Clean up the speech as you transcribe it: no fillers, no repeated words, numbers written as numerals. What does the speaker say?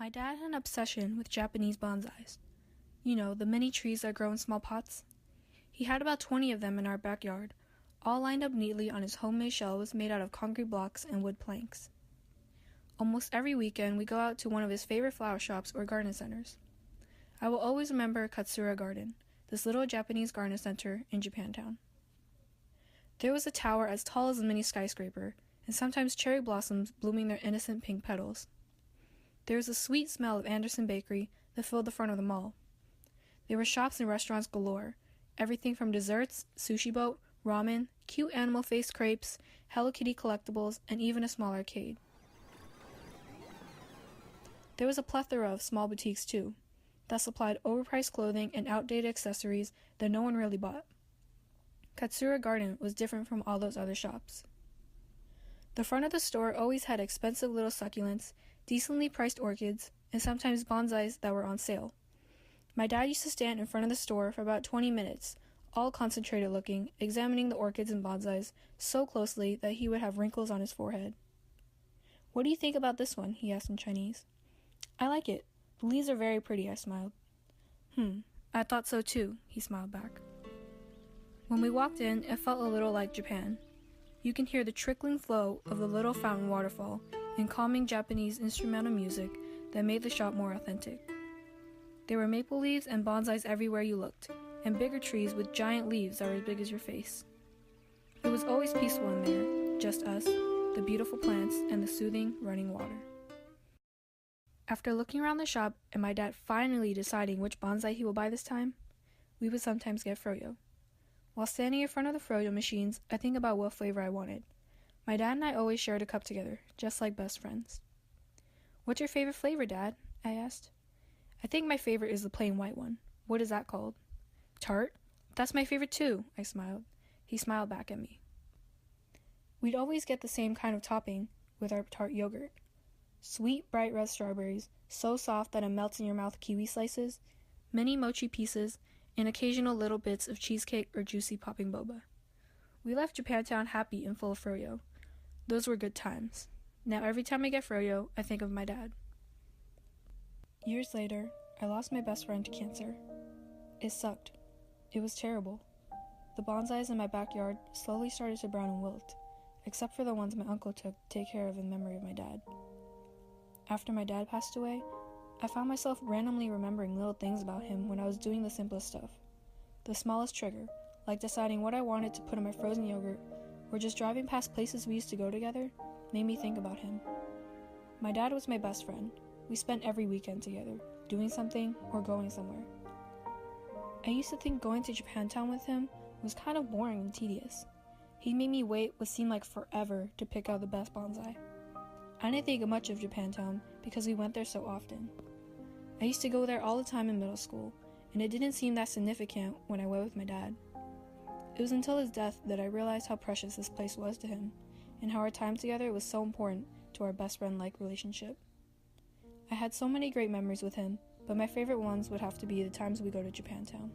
My dad had an obsession with Japanese bonsais. You know, the mini trees that grow in small pots. He had about 20 of them in our backyard, all lined up neatly on his homemade shelves made out of concrete blocks and wood planks. Almost every weekend, we go out to one of his favorite flower shops or garden centers. I will always remember Katsura Garden, this little Japanese garden center in Japantown. There was a tower as tall as a mini skyscraper, and sometimes cherry blossoms blooming their innocent pink petals. There was a sweet smell of Anderson Bakery that filled the front of the mall. There were shops and restaurants galore, everything from desserts, sushi boat, ramen, cute animal-faced crepes, Hello Kitty collectibles, and even a small arcade. There was a plethora of small boutiques too, that supplied overpriced clothing and outdated accessories that no one really bought. Katsura Garden was different from all those other shops. The front of the store always had expensive little succulents, decently priced orchids, and sometimes bonsais that were on sale. My dad used to stand in front of the store for about 20 minutes, all concentrated looking, examining the orchids and bonsais so closely that he would have wrinkles on his forehead. "What do you think about this one?" he asked in Chinese. "I like it. The leaves are very pretty," I smiled. I thought so too," he smiled back. When we walked in, it felt a little like Japan. You can hear the trickling flow of the little fountain waterfall and calming Japanese instrumental music that made the shop more authentic. There were maple leaves and bonsais everywhere you looked, and bigger trees with giant leaves that were as big as your face. It was always peaceful in there, just us, the beautiful plants, and the soothing running water. After looking around the shop and my dad finally deciding which bonsai he will buy this time, we would sometimes get froyo. While standing in front of the froyo machines, I think about what flavor I wanted. My dad and I always shared a cup together, just like best friends. "What's your favorite flavor, Dad?" I asked. "I think my favorite is the plain white one. What is that called?" "Tart? That's my favorite too," I smiled. He smiled back at me. We'd always get the same kind of topping with our tart yogurt. Sweet, bright red strawberries, so soft that it melts in your mouth, kiwi slices, mini mochi pieces, and occasional little bits of cheesecake or juicy popping boba. We left Japantown happy and full of froyo. Those were good times. Now every time I get froyo, I think of my dad. Years later, I lost my best friend to cancer. It sucked. It was terrible. The bonsais in my backyard slowly started to brown and wilt, except for the ones my uncle took to take care of in memory of my dad. After my dad passed away, I found myself randomly remembering little things about him when I was doing the simplest stuff. The smallest trigger, like deciding what I wanted to put in my frozen yogurt, or just driving past places we used to go together, made me think about him. My dad was my best friend. We spent every weekend together, doing something or going somewhere. I used to think going to Japantown with him was kind of boring and tedious. He made me wait what seemed like forever to pick out the best bonsai. I didn't think much of Japantown because we went there so often. I used to go there all the time in middle school, and it didn't seem that significant when I went with my dad. It was until his death that I realized how precious this place was to him, and how our time together was so important to our best friend-like relationship. I had so many great memories with him, but my favorite ones would have to be the times we go to Japantown.